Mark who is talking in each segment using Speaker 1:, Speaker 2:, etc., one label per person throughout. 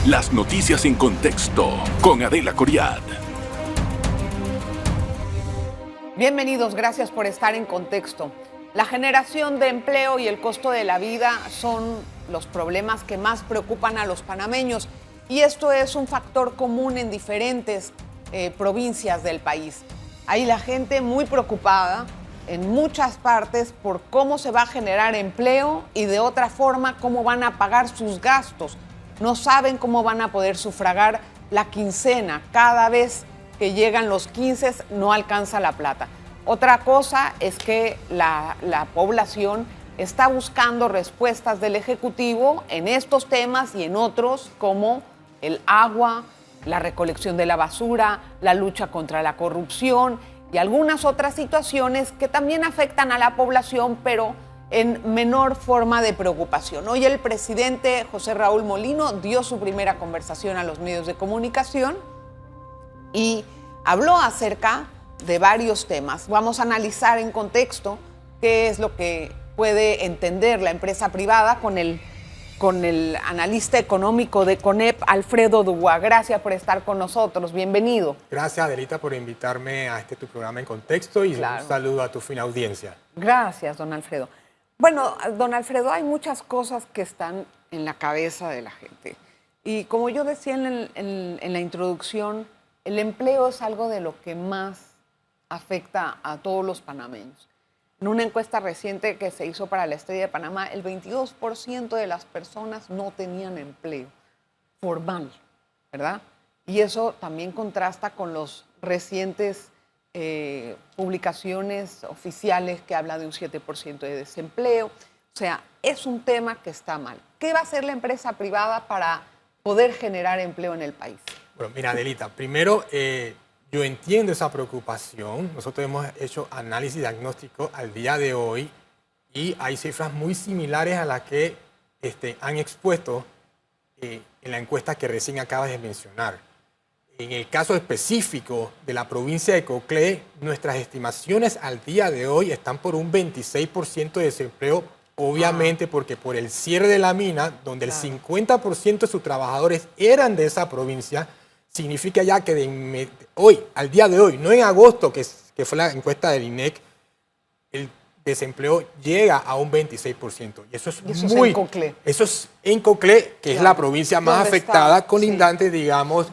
Speaker 1: Las noticias en contexto con Adela Coriad.
Speaker 2: Bienvenidos, gracias por estar en Contexto. La generación de empleo y el costo de la vida son los problemas que más preocupan a los panameños, y esto es un factor común en diferentes provincias del país. Hay la gente muy preocupada en muchas partes por cómo se va a generar empleo y de otra forma cómo van a pagar sus gastos. No saben cómo van a poder sufragar la quincena. Cada vez que llegan los 15 no alcanza la plata. Otra cosa es que la población está buscando respuestas del Ejecutivo en estos temas y en otros como el agua, la recolección de la basura, la lucha contra la corrupción y algunas otras situaciones que también afectan a la población, pero en menor forma de preocupación. Hoy el presidente José Raúl Molino dio su primera conversación a los medios de comunicación y habló acerca de varios temas. Vamos a analizar en contexto qué es lo que puede entender la empresa privada con el analista económico de CONEP, Alfredo Dubois. Gracias por estar con nosotros. Bienvenido.
Speaker 3: Gracias, Adelita, por invitarme a tu programa en contexto y claro, un saludo a tu fina audiencia.
Speaker 2: Gracias, don Alfredo. Bueno, don Alfredo, hay muchas cosas que están en la cabeza de la gente. Y como yo decía en la introducción, el empleo es algo de lo que más afecta a todos los panameños. En una encuesta reciente que se hizo para la Estrella de Panamá, el 22% de las personas no tenían empleo formal, ¿verdad? Y eso también contrasta con los recientes publicaciones oficiales que habla de un 7% de desempleo. O sea, es un tema que está mal. ¿Qué va a hacer la empresa privada para poder generar empleo en el país?
Speaker 3: Bueno, mira, Adelita, primero yo entiendo esa preocupación. Nosotros hemos hecho análisis diagnóstico al día de hoy y hay cifras muy similares a las que han expuesto en la encuesta que recién acabas de mencionar. En el caso específico de la provincia de Coclé, nuestras estimaciones al día de hoy están por un 26% de desempleo, obviamente porque por el cierre de la mina, donde el 50% de sus trabajadores eran de esa provincia, significa ya que hoy, al día de hoy, no en agosto, que fue la encuesta del INEC, el desempleo llega a un 26%. Y eso es muy...
Speaker 2: en Coclé.
Speaker 3: Eso es en Coclé, que es la provincia más afectada, colindante, digamos,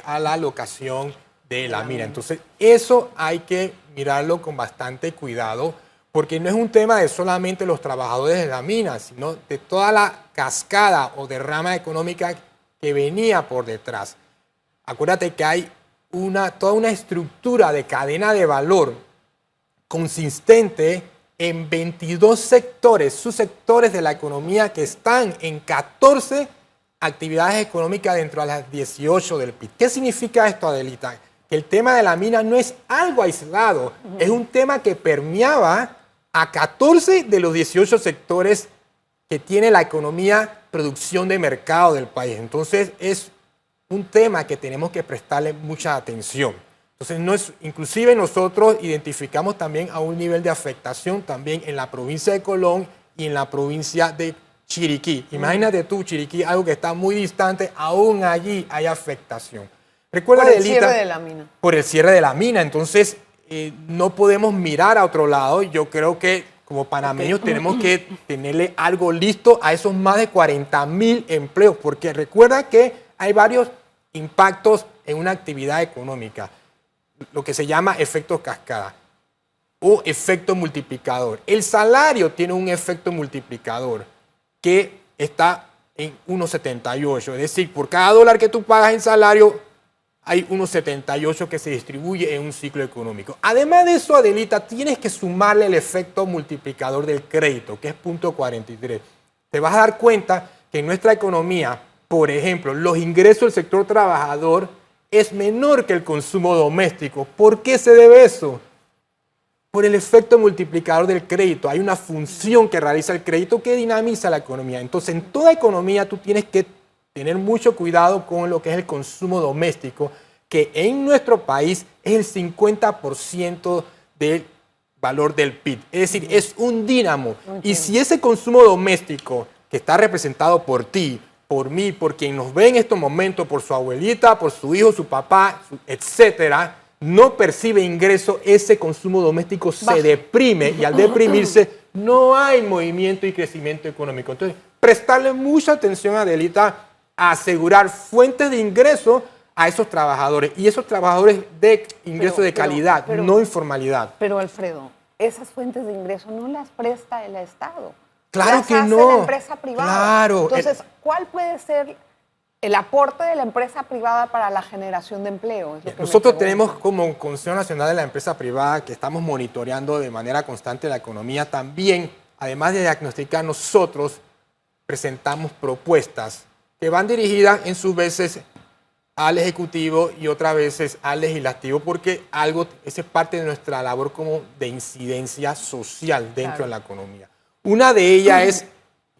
Speaker 3: a la locación de la mina. Entonces, eso hay que mirarlo con bastante cuidado, porque no es un tema de solamente los trabajadores de la mina, sino de toda la cascada o derrama económica que venía por detrás. Acuérdate que hay toda una estructura de cadena de valor consistente en 22 sectores, subsectores de la economía que están en 14 actividades económicas dentro de las 18 del PIB. ¿Qué significa esto, Adelita? Que el tema de la mina no es algo aislado, es un tema que permeaba a 14 de los 18 sectores que tiene la economía producción de mercado del país. Entonces es un tema que tenemos que prestarle mucha atención. Entonces, inclusive nosotros identificamos también a un nivel de afectación también en la provincia de Colón y en la provincia de Chiriquí. Imagínate tú, Chiriquí, algo que está muy distante, aún allí hay afectación. Recuerda,
Speaker 2: por el cierre de la mina.
Speaker 3: Por el cierre de la mina. Entonces, no podemos mirar a otro lado. Yo creo que como panameños tenemos que tenerle algo listo a esos más de 40.000 empleos, porque recuerda que hay varios impactos en una actividad económica, lo que se llama efecto cascada o efecto multiplicador. El salario tiene un efecto multiplicador que está en 1,78, es decir, por cada dólar que tú pagas en salario, hay 1,78 que se distribuye en un ciclo económico. Además de eso, Adelita, tienes que sumarle el efecto multiplicador del crédito, que es 0,43. Te vas a dar cuenta que en nuestra economía, por ejemplo, los ingresos del sector trabajador es menor que el consumo doméstico. ¿Por qué se debe eso? Por el efecto multiplicador del crédito. Hay una función que realiza el crédito que dinamiza la economía. Entonces, en toda economía tú tienes que tener mucho cuidado con lo que es el consumo doméstico, que en nuestro país es el 50% del valor del PIB. Es decir, es un dínamo. Y si ese consumo doméstico que está representado por ti por mí, por quien nos ve en estos momentos, por su abuelita, por su hijo, su papá, etcétera, no percibe ingreso, ese consumo doméstico se deprime y al deprimirse no hay movimiento y crecimiento económico. Entonces, prestarle mucha atención, Adelita, a asegurar fuentes de ingreso a esos trabajadores y esos trabajadores de ingreso de calidad, no informalidad.
Speaker 2: Pero Alfredo, esas fuentes de ingreso no las presta el Estado.
Speaker 3: Claro que no.
Speaker 2: Las hace la empresa privada.
Speaker 3: Claro.
Speaker 2: Entonces, ¿cuál puede ser el aporte de la empresa privada para la generación de empleo?
Speaker 3: Nosotros tenemos como Consejo Nacional de la Empresa Privada que estamos monitoreando de manera constante la economía. También, además de diagnosticar, nosotros presentamos propuestas que van dirigidas en sus veces al Ejecutivo y otras veces al Legislativo, porque esa es parte de nuestra labor como de incidencia social dentro de la economía. Una de ellas es,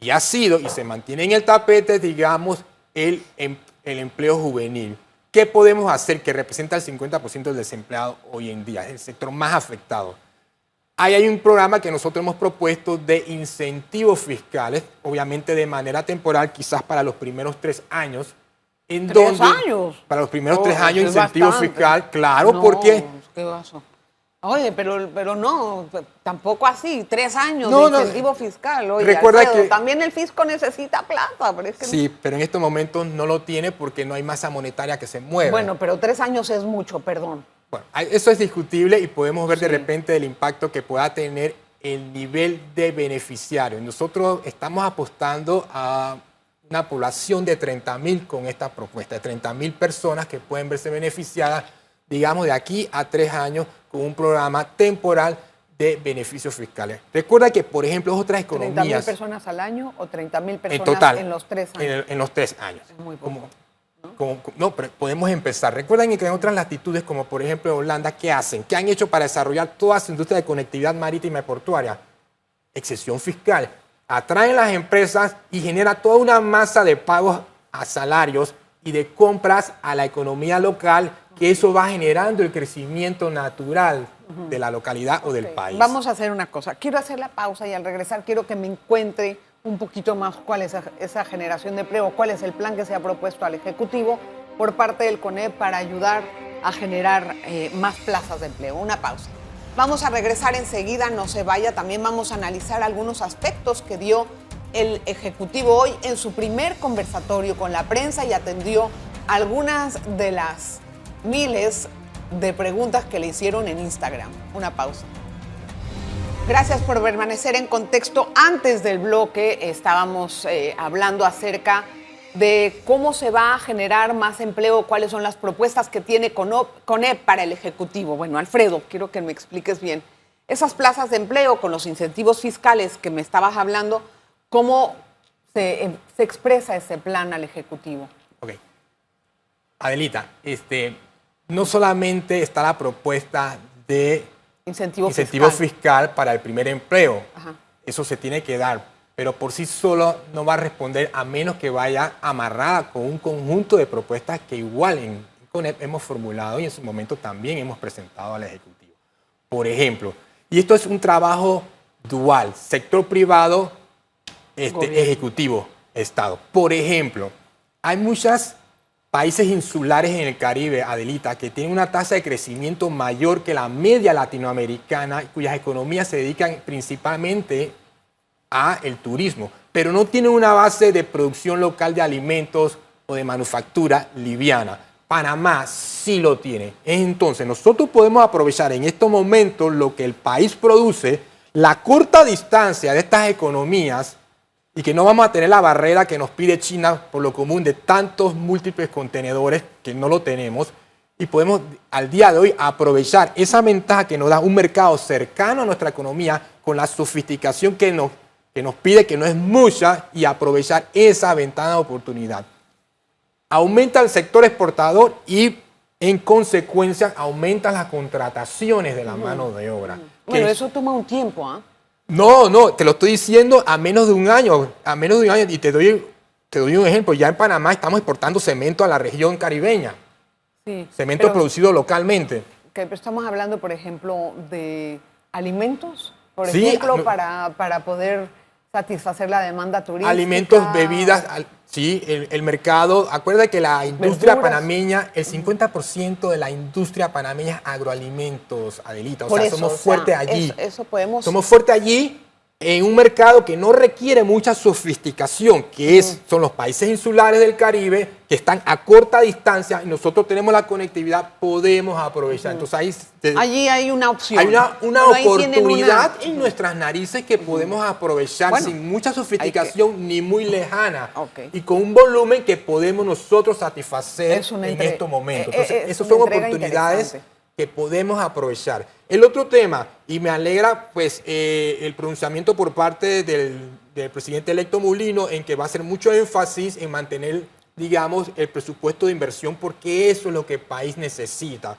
Speaker 3: y ha sido, y se mantiene en el tapete, digamos, el empleo juvenil. ¿Qué podemos hacer que representa el 50% del desempleado hoy en día? Es el sector más afectado. Ahí hay un programa que nosotros hemos propuesto de incentivos fiscales, obviamente de manera temporal, quizás para los primeros 3 años.
Speaker 2: ¿3 años?
Speaker 3: Para los primeros 3 años, incentivo fiscal, claro,
Speaker 2: no,
Speaker 3: porque...
Speaker 2: ¿Qué pasó? Oye, pero no, tampoco así, 3 años de incentivo fiscal. Oye,
Speaker 3: recuerda
Speaker 2: Alfredo,
Speaker 3: que
Speaker 2: también el fisco necesita plata. Pero es que
Speaker 3: sí, pero en estos momentos no lo tiene porque no hay masa monetaria que se mueva.
Speaker 2: Bueno, pero 3 años es mucho, perdón.
Speaker 3: Bueno, eso es discutible y podemos ver de repente el impacto que pueda tener el nivel de beneficiarios. Nosotros estamos apostando a una población de 30.000 con esta propuesta, de 30.000 personas que pueden verse beneficiadas, digamos, de aquí a 3 años con un programa temporal de beneficios fiscales. Recuerda que, por ejemplo, otras economías...
Speaker 2: ¿30.000 personas al año o 30.000 personas
Speaker 3: en total,
Speaker 2: en los 3 años?
Speaker 3: En los 3 años.
Speaker 2: Es muy poco.
Speaker 3: No, pero podemos empezar. Recuerden que en otras latitudes, como por ejemplo Holanda, ¿qué hacen? ¿Qué han hecho para desarrollar toda su industria de conectividad marítima y portuaria? Excepción fiscal. Atraen las empresas y genera toda una masa de pagos a salarios y de compras a la economía local, que eso va generando el crecimiento natural de la localidad o del país.
Speaker 2: Vamos a hacer una cosa. Quiero hacer la pausa y al regresar quiero que me encuentre un poquito más cuál es esa generación de empleo, cuál es el plan que se ha propuesto al Ejecutivo por parte del CONEP para ayudar a generar más plazas de empleo. Una pausa. Vamos a regresar enseguida, no se vaya. También vamos a analizar algunos aspectos que dio el Ejecutivo hoy en su primer conversatorio con la prensa y atendió algunas de las miles de preguntas que le hicieron en Instagram. Una pausa. Gracias por permanecer en contexto. Antes del bloque estábamos hablando acerca de cómo se va a generar más empleo, cuáles son las propuestas que tiene CONEP para el Ejecutivo. Bueno, Alfredo, quiero que me expliques bien. Esas plazas de empleo con los incentivos fiscales que me estabas hablando, ¿cómo se expresa ese plan al Ejecutivo?
Speaker 3: Ok. Adelita, no solamente está la propuesta de incentivo fiscal para el primer empleo. Ajá. Eso se tiene que dar, pero por sí solo no va a responder a menos que vaya amarrada con un conjunto de propuestas que igual en CONEP hemos formulado y en su momento también hemos presentado al Ejecutivo. Por ejemplo, y esto es un trabajo dual, sector privado, Ejecutivo, Estado. Por ejemplo, hay muchos países insulares en el Caribe, Adelita, que tienen una tasa de crecimiento mayor que la media latinoamericana, cuyas economías se dedican principalmente al turismo, pero no tienen una base de producción local de alimentos o de manufactura liviana. Panamá sí lo tiene. Entonces, nosotros podemos aprovechar en estos momentos lo que el país produce, la corta distancia de estas economías, y que no vamos a tener la barrera que nos pide China por lo común de tantos múltiples contenedores que no lo tenemos, y podemos al día de hoy aprovechar esa ventaja que nos da un mercado cercano a nuestra economía con la sofisticación que nos pide, que no es mucha, y aprovechar esa ventana de oportunidad. Aumenta el sector exportador y en consecuencia aumentan las contrataciones de la mano de obra.
Speaker 2: Bueno, eso toma un tiempo, ¿ah?
Speaker 3: No, te lo estoy diciendo a menos de un año, y te doy un ejemplo. Ya en Panamá estamos exportando cemento a la región caribeña, sí, cemento producido localmente.
Speaker 2: Que estamos hablando, por ejemplo, de alimentos, por ejemplo, para poder satisfacer la demanda turística.
Speaker 3: Alimentos, bebidas, Sí, el mercado, acuerda que la industria
Speaker 2: Verduras.
Speaker 3: panameña, el 50% de la industria panameña es agroalimentos, Adelita. O
Speaker 2: Por
Speaker 3: sea,
Speaker 2: eso,
Speaker 3: somos
Speaker 2: o sea,
Speaker 3: fuertes allí.
Speaker 2: eso podemos...
Speaker 3: Somos fuertes allí en un mercado que no requiere mucha sofisticación, que son los países insulares del Caribe, que están a corta distancia, y nosotros tenemos la conectividad, podemos aprovechar. Entonces ahí
Speaker 2: Allí hay una opción.
Speaker 3: hay una
Speaker 2: Bueno, ahí tienen
Speaker 3: oportunidad
Speaker 2: una-
Speaker 3: en nuestras narices que podemos aprovechar
Speaker 2: Bueno,
Speaker 3: sin mucha sofisticación ni muy lejana,
Speaker 2: Ok.
Speaker 3: y con un volumen que podemos nosotros satisfacer
Speaker 2: Es una
Speaker 3: en
Speaker 2: entre-
Speaker 3: estos momentos.
Speaker 2: es
Speaker 3: Entonces, esas
Speaker 2: una
Speaker 3: son
Speaker 2: entrega
Speaker 3: oportunidades
Speaker 2: interesante.
Speaker 3: que podemos aprovechar. El otro tema, y me alegra pues el pronunciamiento por parte del presidente electo Mulino en que va a hacer mucho énfasis en mantener, digamos, el presupuesto de inversión, porque eso es lo que el país necesita.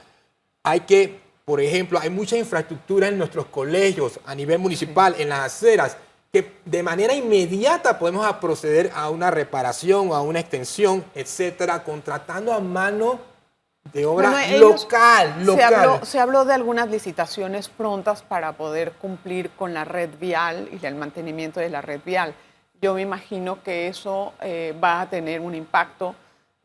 Speaker 3: Hay que, por ejemplo, hay mucha infraestructura en nuestros colegios a nivel municipal, en las aceras, que de manera inmediata podemos proceder a una reparación o a una extensión, etcétera, contratando a mano de obra
Speaker 2: Bueno, ellos-
Speaker 3: local.
Speaker 2: Se habló de algunas licitaciones prontas para poder cumplir con la red vial y el mantenimiento de la red vial. Yo me imagino que eso va a tener un impacto.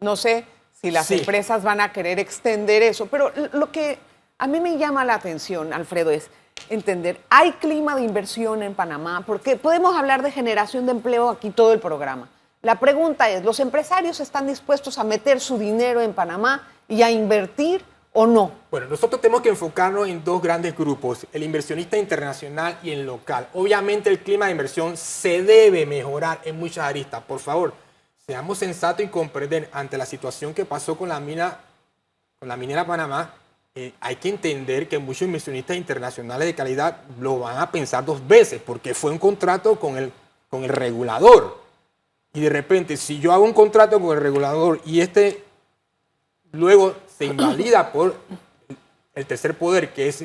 Speaker 2: No sé si las
Speaker 3: Sí.
Speaker 2: empresas van a querer extender eso, pero lo que a mí me llama la atención, Alfredo, es entender, ¿hay clima de inversión en Panamá? Porque podemos hablar de generación de empleo aquí todo el programa. La pregunta es, ¿los empresarios están dispuestos a meter su dinero en Panamá y a invertir o no?
Speaker 3: Bueno, nosotros tenemos que enfocarnos en dos grandes grupos, el inversionista internacional y el local. Obviamente el clima de inversión se debe mejorar en muchas aristas. Por favor, seamos sensatos y comprender ante la situación que pasó con la minera Panamá, hay que entender que muchos inversionistas internacionales de calidad lo van a pensar dos veces, porque fue un contrato con el regulador. Y de repente, si yo hago un contrato con el regulador y luego se invalida por el tercer poder, que es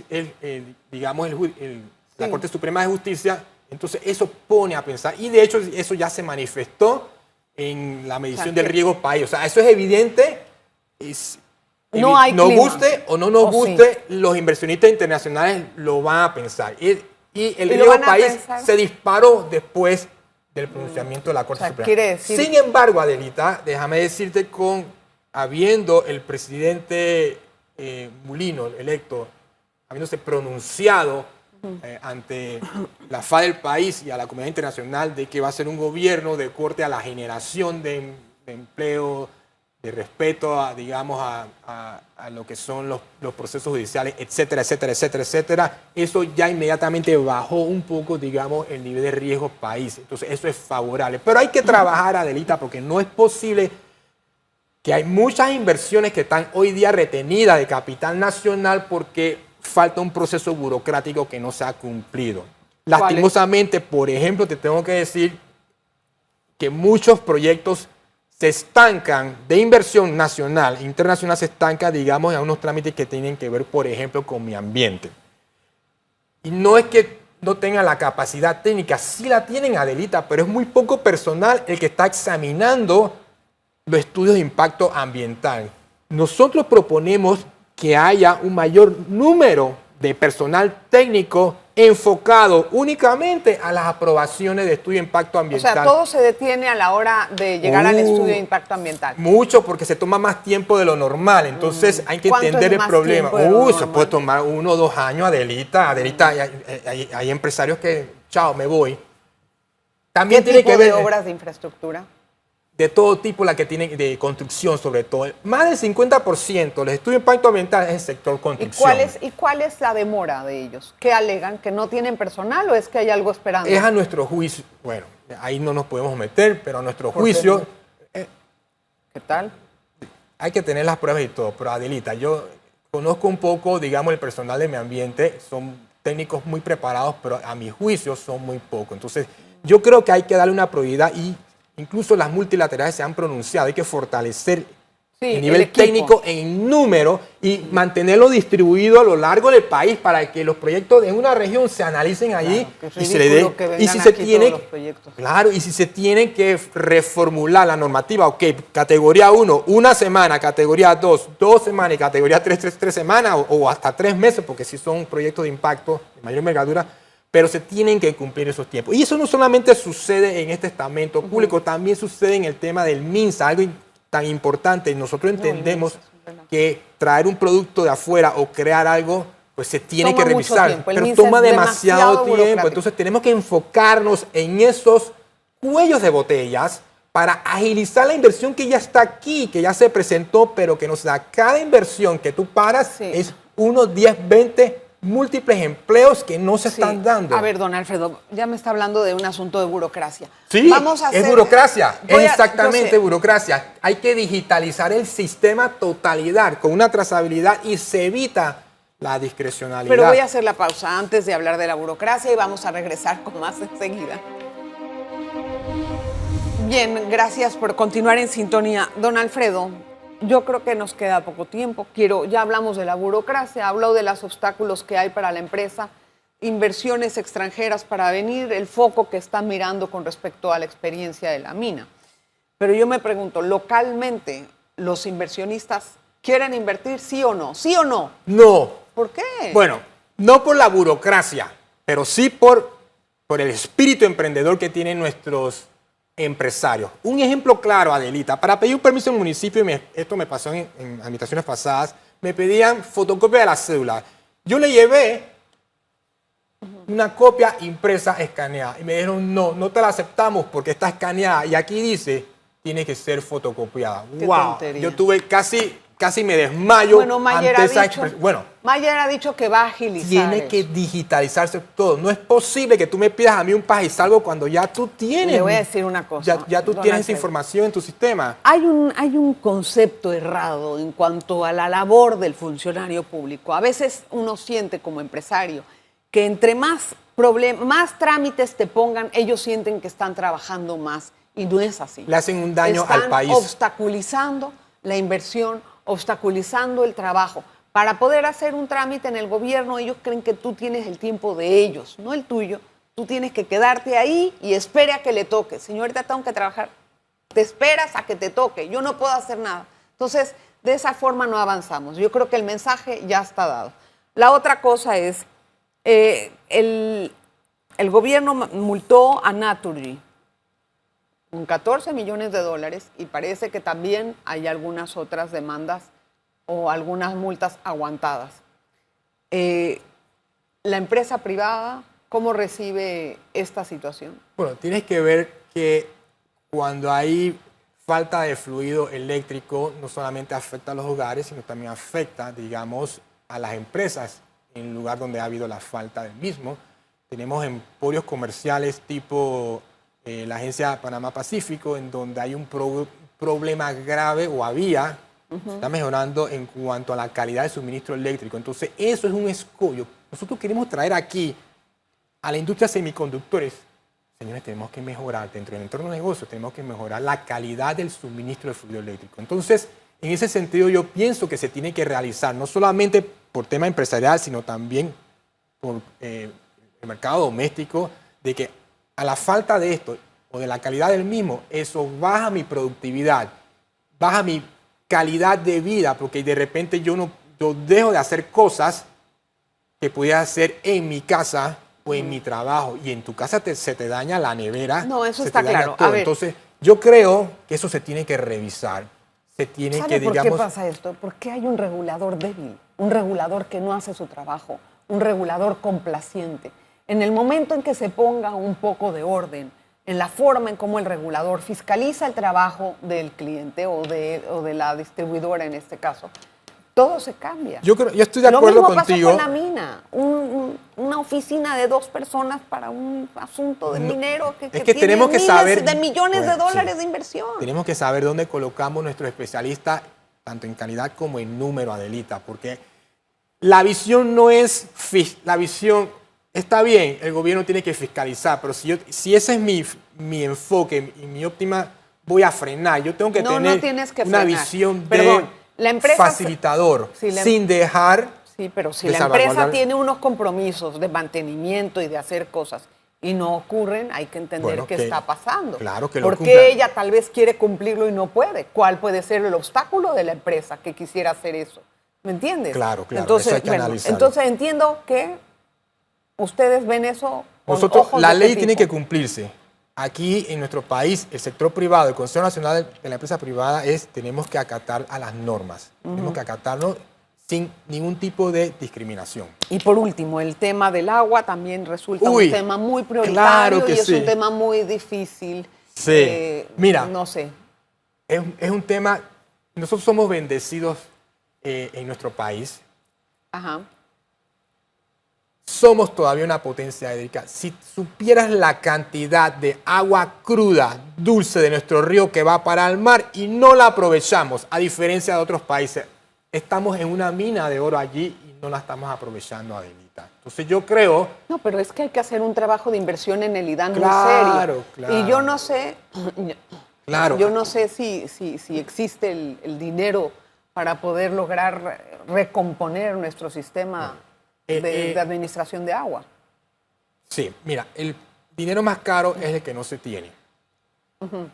Speaker 3: la Corte Suprema de Justicia, entonces eso pone a pensar. Y de hecho, eso ya se manifestó en la medición del riesgo país. O sea, eso es evidente.
Speaker 2: No hay
Speaker 3: nos
Speaker 2: clima.
Speaker 3: guste o no nos guste, los inversionistas internacionales lo van a pensar. Y el
Speaker 2: lo
Speaker 3: riesgo
Speaker 2: van a
Speaker 3: país
Speaker 2: pensar.
Speaker 3: se disparó después del pronunciamiento de la Corte
Speaker 2: O sea,
Speaker 3: Suprema.
Speaker 2: quiere decir-
Speaker 3: Sin embargo, Adelita, déjame decirte, habiendo el presidente Mulino, electo, habiéndose pronunciado ante la FA del país y a la comunidad internacional de que va a ser un gobierno de corte a la generación de empleo, de respeto a, digamos, a lo que son los procesos judiciales, etcétera, etcétera, etcétera, etcétera, eso ya inmediatamente bajó un poco, digamos, el nivel de riesgo país. Entonces, eso es favorable. Pero hay que trabajar, Adelita, porque no es posible que hay muchas inversiones que están hoy día retenidas de capital nacional porque falta un proceso burocrático que no se ha cumplido.
Speaker 2: ¿Cuál es?
Speaker 3: Lastimosamente, por ejemplo, te tengo que decir que muchos proyectos se estancan de inversión nacional e internacional, se estancan, digamos, en unos trámites que tienen que ver, por ejemplo, con mi ambiente. Y no es que no tengan la capacidad técnica, sí la tienen, Adelita, pero es muy poco personal el que está examinando los estudios de impacto ambiental. Nosotros proponemos que haya un mayor número de personal técnico enfocado únicamente a las aprobaciones de estudio de impacto
Speaker 2: O
Speaker 3: ambiental.
Speaker 2: sea, todo se detiene a la hora de llegar al estudio de impacto ambiental.
Speaker 3: Mucho, porque se toma más tiempo de lo normal. Entonces hay que
Speaker 2: ¿Cuánto
Speaker 3: entender
Speaker 2: es
Speaker 3: el
Speaker 2: más
Speaker 3: problema.
Speaker 2: tiempo de lo
Speaker 3: Eso
Speaker 2: normal?
Speaker 3: puede tomar 1 o 2 años, Adelita. Adelita, hay empresarios que, chao, me voy.
Speaker 2: ¿Qué
Speaker 3: También tiene
Speaker 2: tipo
Speaker 3: que
Speaker 2: de
Speaker 3: ver
Speaker 2: obras de infraestructura?
Speaker 3: de todo tipo, la que tienen de construcción sobre todo. Más del 50% de los estudios de impacto ambiental es el sector
Speaker 2: ¿Y
Speaker 3: construcción.
Speaker 2: cuál es la demora de ellos? ¿Qué alegan? ¿Que no tienen personal o es que hay algo esperando?
Speaker 3: Es a nuestro juicio, bueno, ahí no nos podemos meter, pero a nuestro juicio
Speaker 2: ¿Qué tal?
Speaker 3: hay que tener las pruebas y todo. Pero Adelita, yo conozco un poco, digamos, el personal de mi ambiente, son técnicos muy preparados, pero a mi juicio son muy pocos. Entonces, yo creo que hay que darle una prioridad y incluso las multilaterales se han pronunciado, hay que fortalecer
Speaker 2: Sí,
Speaker 3: el nivel
Speaker 2: el equipo.
Speaker 3: técnico en número y mantenerlo distribuido a lo largo del país para que los proyectos en una región se analicen allí
Speaker 2: Claro, que es
Speaker 3: y se le dé.
Speaker 2: ridículo que vengan
Speaker 3: Y si se
Speaker 2: aquí
Speaker 3: tiene,
Speaker 2: todos los proyectos.
Speaker 3: claro, y si se tiene que reformular la normativa, ok, categoría 1, 1 semana, categoría 2, 2 semanas y categoría 3 semanas o hasta 3 meses, porque si son proyectos de impacto de mayor envergadura, pero se tienen que cumplir esos tiempos. Y eso no solamente sucede en este estamento público, también sucede en el tema del MINSA, algo tan importante. Nosotros entendemos que traer un producto de afuera o crear algo, pues se tiene que revisar, pero toma demasiado tiempo. Entonces tenemos que enfocarnos en esos cuellos de botellas para agilizar la inversión que ya está aquí, que ya se presentó, pero que nos da cada inversión que tú paras es 1, 10, 20 múltiples empleos que no se están dando.
Speaker 2: A ver, don Alfredo, ya me está hablando de un asunto de burocracia.
Speaker 3: Sí, es burocracia, es exactamente burocracia. Hay que digitalizar el sistema totalidad con una trazabilidad y se evita la discrecionalidad.
Speaker 2: Pero voy a hacer la pausa antes de hablar de la burocracia y vamos a regresar con más enseguida. Bien, gracias por continuar en sintonía. Don Alfredo, yo creo que nos queda poco tiempo. Ya hablamos de la burocracia, habló de los obstáculos que hay para la empresa, inversiones extranjeras para venir, el foco que están mirando con respecto a la experiencia de la mina. Pero yo me pregunto, localmente, ¿los inversionistas quieren invertir sí o no? ¿Sí o no?
Speaker 3: No.
Speaker 2: ¿Por qué?
Speaker 3: Bueno, no por la burocracia, pero sí por el espíritu emprendedor que tienen nuestros empresarios. Un ejemplo claro, Adelita, para pedir un permiso en el municipio, esto me pasó en administraciones pasadas, me pedían fotocopia de la cédula. Yo le llevé una copia impresa escaneada y me dijeron, no te la aceptamos porque está escaneada y aquí dice, tiene que ser fotocopiada.
Speaker 2: Qué
Speaker 3: ¡Wow!
Speaker 2: tontería.
Speaker 3: Yo tuve casi me desmayo ante esa expresión. Bueno,
Speaker 2: Mayer ha dicho que va a agilizar.
Speaker 3: Tiene que digitalizarse todo. No es posible que tú me pidas a mí un pagisalvo cuando ya tú tienes.
Speaker 2: Le voy a decir una cosa.
Speaker 3: Ya tú tienes esa información en tu sistema.
Speaker 2: Hay un concepto errado en cuanto a la labor del funcionario público. A veces uno siente como empresario que entre más trámites te pongan, ellos sienten que están trabajando más. Y no es así.
Speaker 3: Le hacen un daño al país.
Speaker 2: Están obstaculizando la inversión, obstaculizando el trabajo. Para poder hacer un trámite en el gobierno, ellos creen que tú tienes el tiempo de ellos, no el tuyo. Tú tienes que quedarte ahí y espere a que le toque. Señorita, tengo que trabajar. Te esperas a que te toque. Yo no puedo hacer nada. Entonces, de esa forma no avanzamos. Yo creo que el mensaje ya está dado. La otra cosa es, el gobierno multó a Naturgy con 14 millones de dólares y parece que también hay algunas otras demandas o algunas multas aguantadas. La empresa privada, ¿cómo recibe esta situación?
Speaker 3: Bueno, tienes que ver que cuando hay falta de fluido eléctrico, no solamente afecta a los hogares, sino también afecta, digamos, a las empresas en el lugar donde ha habido la falta del mismo. Tenemos emporios comerciales tipo la agencia Panamá Pacífico, en donde hay un problema grave, o había, está mejorando en cuanto a la calidad de suministro eléctrico. Entonces, eso es un escollo. Nosotros queremos traer aquí a la industria de semiconductores. Señores, tenemos que mejorar, dentro del entorno de negocio, tenemos que mejorar la calidad del suministro de fluido eléctrico. Entonces, en ese sentido, yo pienso que se tiene que realizar, no solamente por tema empresarial, sino también por el mercado doméstico, de que a la falta de esto o de la calidad del mismo, eso baja mi productividad, baja mi calidad de vida, porque de repente yo dejo de hacer cosas que pudiera hacer en mi casa o en mi trabajo, y en tu casa se te daña la nevera.
Speaker 2: No, eso está claro.
Speaker 3: Entonces, yo creo que eso se tiene que revisar. Se tiene que,
Speaker 2: digamos... ¿Por qué pasa esto? Porque hay un regulador débil, un regulador que no hace su trabajo, un regulador complaciente. En el momento en que se ponga un poco de orden en la forma en cómo el regulador fiscaliza el trabajo del cliente o de la distribuidora en este caso, todo se cambia.
Speaker 3: Yo estoy de acuerdo contigo.
Speaker 2: Lo mismo pasó con la mina, una oficina de 2 personas para un asunto de minero que
Speaker 3: tiene tenemos que saber
Speaker 2: de millones de dólares de inversión.
Speaker 3: Tenemos que saber dónde colocamos nuestros especialistas, tanto en calidad como en número, Adelita, porque la visión no es la visión. Está bien, el gobierno tiene que fiscalizar, pero si ese es mi enfoque y mi óptima, voy a frenar. Yo tengo que tener una visión de facilitador, sin dejar...
Speaker 2: Sí, pero si la empresa tiene unos compromisos de mantenimiento y de hacer cosas y no ocurren, hay que entender qué está pasando.
Speaker 3: Claro que lo
Speaker 2: cumplan. Porque ella tal vez quiere cumplirlo y no puede. ¿Cuál puede ser el obstáculo de la empresa que quisiera hacer eso? ¿Me entiendes?
Speaker 3: Claro.
Speaker 2: Entonces,
Speaker 3: eso hay que analizarlo.
Speaker 2: Entonces entiendo que ¿Ustedes ven eso con
Speaker 3: Nosotros,
Speaker 2: ojos
Speaker 3: la
Speaker 2: de qué
Speaker 3: ley tiene
Speaker 2: tipo?
Speaker 3: que cumplirse. Aquí en nuestro país, el sector privado, el Consejo Nacional de la Empresa Privada tenemos que acatar a las normas. Tenemos que acatarlo sin ningún tipo de discriminación.
Speaker 2: Y por último, el tema del agua también resulta
Speaker 3: Uy,
Speaker 2: un tema muy prioritario
Speaker 3: claro que
Speaker 2: y es
Speaker 3: sí.
Speaker 2: un tema muy difícil.
Speaker 3: Sí. Mira,
Speaker 2: no sé.
Speaker 3: es un tema, nosotros somos bendecidos en nuestro país.
Speaker 2: Ajá.
Speaker 3: Somos todavía una potencia hídrica. Si supieras la cantidad de agua cruda, dulce de nuestro río que va para el mar y no la aprovechamos, a diferencia de otros países, estamos en una mina de oro allí y no la estamos aprovechando, Adelita. Entonces yo creo...
Speaker 2: No, pero es que hay que hacer un trabajo de inversión en el IDAN
Speaker 3: Claro,
Speaker 2: muy serio.
Speaker 3: claro.
Speaker 2: Y yo no sé,
Speaker 3: Claro.
Speaker 2: yo no sé si existe el dinero para poder lograr recomponer nuestro sistema de administración de agua.
Speaker 3: Sí, mira, el dinero más caro es el que no se tiene.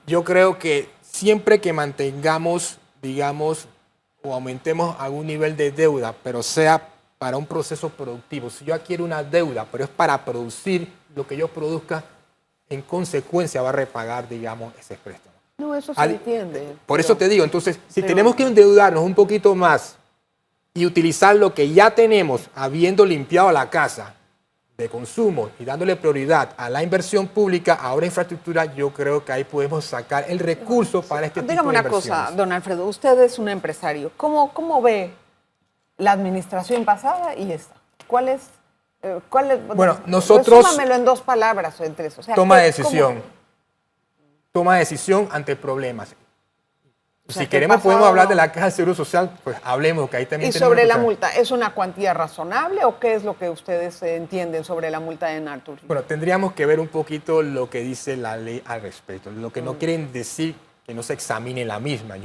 Speaker 3: Yo creo que siempre que mantengamos, digamos, o aumentemos algún nivel de deuda, pero sea para un proceso productivo. Si yo adquiero una deuda, pero es para producir lo que yo produzca, en consecuencia va a repagar, digamos, ese préstamo.
Speaker 2: No, eso se entiende.
Speaker 3: Por eso te digo, entonces, si
Speaker 2: pero-
Speaker 3: tenemos que endeudarnos un poquito más y utilizar lo que ya tenemos, habiendo limpiado la casa de consumo y dándole prioridad a la inversión pública, ahora infraestructura, yo creo que ahí podemos sacar el recurso para este tipo
Speaker 2: Dígame
Speaker 3: de
Speaker 2: una cosa,
Speaker 3: inversiones.
Speaker 2: don Alfredo, usted es un empresario. ¿Cómo ve la administración pasada y esta? ¿Cuál es?
Speaker 3: Bueno, nosotros-
Speaker 2: Resúmamelo en 2 palabras o en 3. O sea,
Speaker 3: Toma de
Speaker 2: ¿cómo?
Speaker 3: decisión. Toma de decisión ante problemas.
Speaker 2: O sea,
Speaker 3: Si
Speaker 2: que el
Speaker 3: queremos podemos
Speaker 2: pasado
Speaker 3: hablar
Speaker 2: no.
Speaker 3: de la Caja de Seguro Social, pues hablemos, que ahí también
Speaker 2: ¿Y
Speaker 3: tenemos
Speaker 2: sobre
Speaker 3: que
Speaker 2: la
Speaker 3: usar.
Speaker 2: multa? ¿Es una cuantía razonable o qué es lo que ustedes entienden sobre la multa de Natur?
Speaker 3: Bueno, tendríamos que ver un poquito lo que dice la ley al respecto. Lo que no quieren decir que no se examine la misma.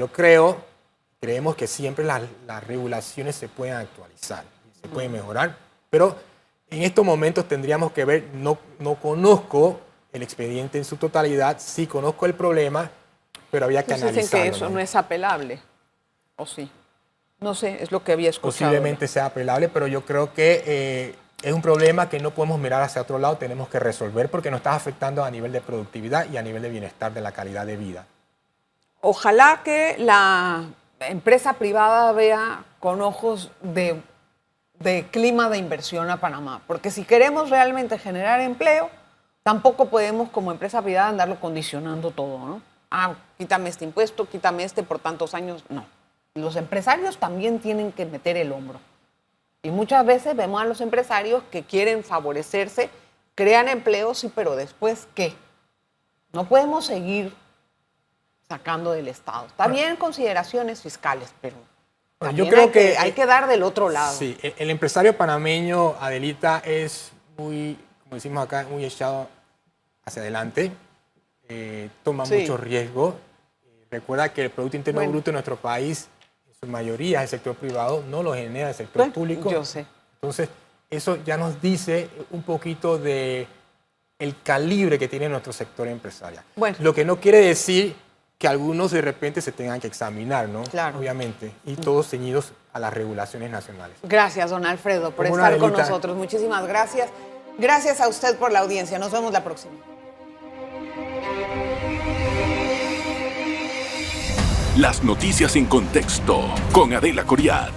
Speaker 3: Creemos que siempre las regulaciones se pueden actualizar, se pueden mejorar, pero en estos momentos tendríamos que ver, no conozco el expediente en su totalidad, sí conozco el problema, pero había que
Speaker 2: Entonces dicen
Speaker 3: analizarlo.
Speaker 2: que eso
Speaker 3: ¿no?
Speaker 2: no es apelable, ¿o sí? No sé, es lo que había escuchado.
Speaker 3: Posiblemente sea apelable, pero yo creo que es un problema que no podemos mirar hacia otro lado, tenemos que resolver porque nos está afectando a nivel de productividad y a nivel de bienestar de la calidad de vida.
Speaker 2: Ojalá que la empresa privada vea con ojos de clima de inversión a Panamá, porque si queremos realmente generar empleo, tampoco podemos como empresa privada andarlo condicionando todo, ¿no? Ah, quítame este impuesto, quítame este por tantos años. No. Los empresarios también tienen que meter el hombro. Y muchas veces vemos a los empresarios que quieren favorecerse, crean empleos, sí, pero después, ¿qué? No podemos seguir sacando del Estado. Está bien consideraciones fiscales, pero
Speaker 3: Bueno,
Speaker 2: también
Speaker 3: yo creo que
Speaker 2: hay que dar del otro lado.
Speaker 3: Sí, el empresario panameño, Adelita, es muy, como decimos acá, muy echado hacia adelante, toma
Speaker 2: Sí.
Speaker 3: mucho riesgo. Recuerda que el Producto Interno
Speaker 2: Bueno.
Speaker 3: Bruto de nuestro país, en su mayoría, es el sector privado, no lo genera el sector público.
Speaker 2: Yo sé.
Speaker 3: Entonces, eso ya nos dice un poquito de el calibre que tiene nuestro sector empresarial.
Speaker 2: Bueno.
Speaker 3: Lo que no quiere decir que algunos de repente se tengan que examinar, ¿no?
Speaker 2: Claro.
Speaker 3: Obviamente, y todos ceñidos a las regulaciones nacionales.
Speaker 2: Gracias, don Alfredo, por
Speaker 3: Como una
Speaker 2: estar con
Speaker 3: Adelita.
Speaker 2: nosotros. Muchísimas gracias. Gracias a usted por la audiencia. Nos vemos la próxima.
Speaker 1: Las noticias en contexto con Adela Coriad.